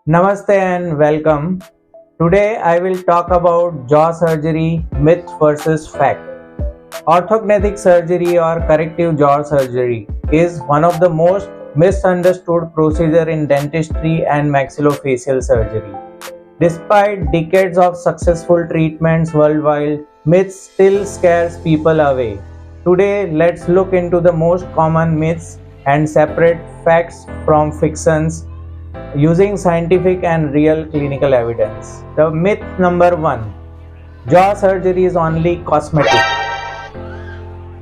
Namaste and welcome. Today I will talk about jaw surgery myth versus fact. Orthognathic surgery or corrective jaw surgery is one of the most misunderstood procedure in dentistry and maxillofacial surgery. Despite decades of successful treatments worldwide, myths still scares people away. Today let's look into the most common myths and separate facts from fictions using scientific and real clinical evidence. The myth number 1: jaw surgery is only cosmetic.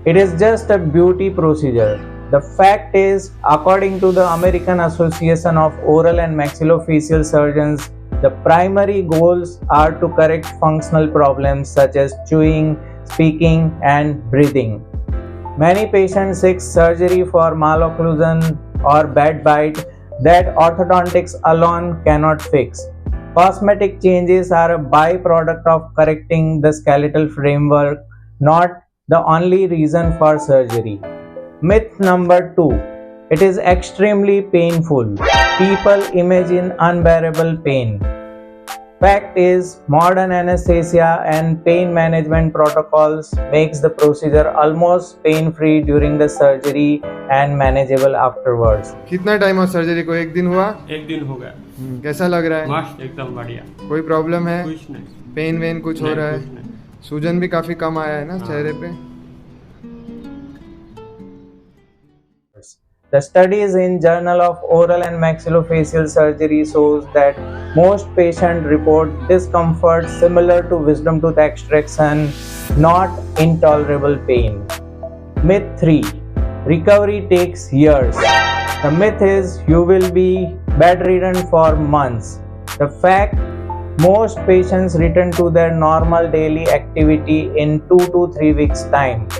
It is just a beauty procedure. The fact is, according to the American Association of Oral and Maxillofacial Surgeons, the primary goals are to correct functional problems such as chewing, speaking, and breathing. Many patients seek surgery for malocclusion or bad bite that orthodontics alone cannot fix. Cosmetic changes are a byproduct of correcting the skeletal framework, not the only reason for surgery. Myth number 2: it is extremely painful. People imagine unbearable pain. Fact is, modern anesthesia and pain management protocols makes the procedure almost pain-free during the surgery and manageable afterwards. कितना time हुआ surgery को? एक दिन हुआ? एक दिन हो गया। कैसा लग रहा है? मस्त, एकदम बढ़िया। कोई प्रॉब्लम है? कुछ नहीं। पेन वेन कुछ हो रहा है? सूजन भी काफी कम आया है ना चेहरे पे? The studies in Journal of Oral and Maxillofacial Surgery shows that most patients report discomfort similar to wisdom tooth extraction, not intolerable pain. Myth 3: recovery takes years. The myth is you will be bedridden for months. The fact: most patients return to their normal daily activity in 2 to 3 weeks time.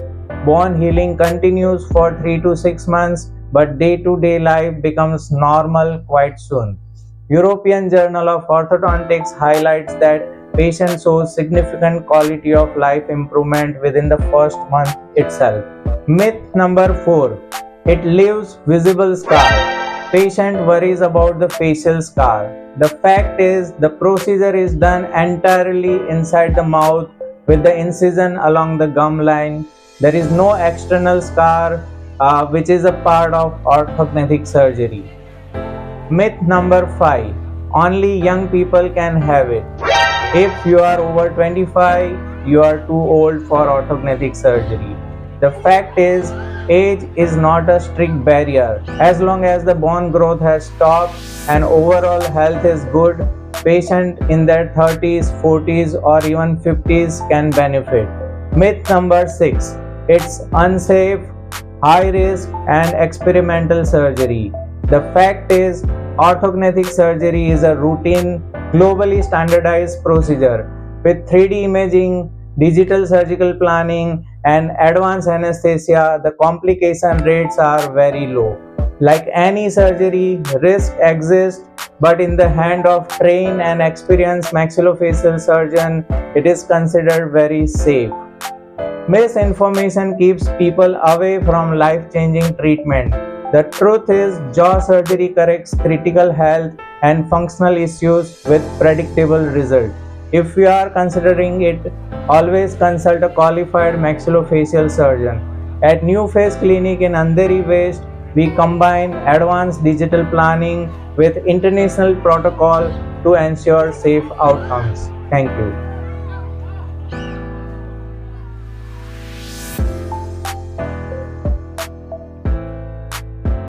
Bone healing continues for 3 to 6 months, but day-to-day life becomes normal quite soon. European Journal of Orthodontics highlights that patients show significant quality of life improvement within the first month itself. Myth number 4: it leaves visible scar. Patient worries about the facial scar. The fact is, the procedure is done entirely inside the mouth with the incision along the gum line. There is no external scar, which is a part of orthognathic surgery. Myth number 5: only young people can have it. If you are over 25, you are too old for orthognathic surgery. The fact is, age is not a strict barrier. As long as the bone growth has stopped and overall health is good, patients in their 30s, 40s or even 50s can benefit. Myth number 6: it's unsafe, high risk and experimental surgery. The fact is, orthognathic surgery is a routine, globally standardized procedure. With 3D imaging, digital surgical planning and advanced anesthesia, the complication rates are very low. Like any surgery, risk exists, but in the hand of trained and experienced maxillofacial surgeon, it is considered very safe. Misinformation keeps people away from life-changing treatment. The truth is, jaw surgery corrects critical health and functional issues with predictable results. If you are considering it, always consult a qualified maxillofacial surgeon. At New Face Clinic in Andheri West, we combine advanced digital planning with international protocol to ensure safe outcomes. Thank you.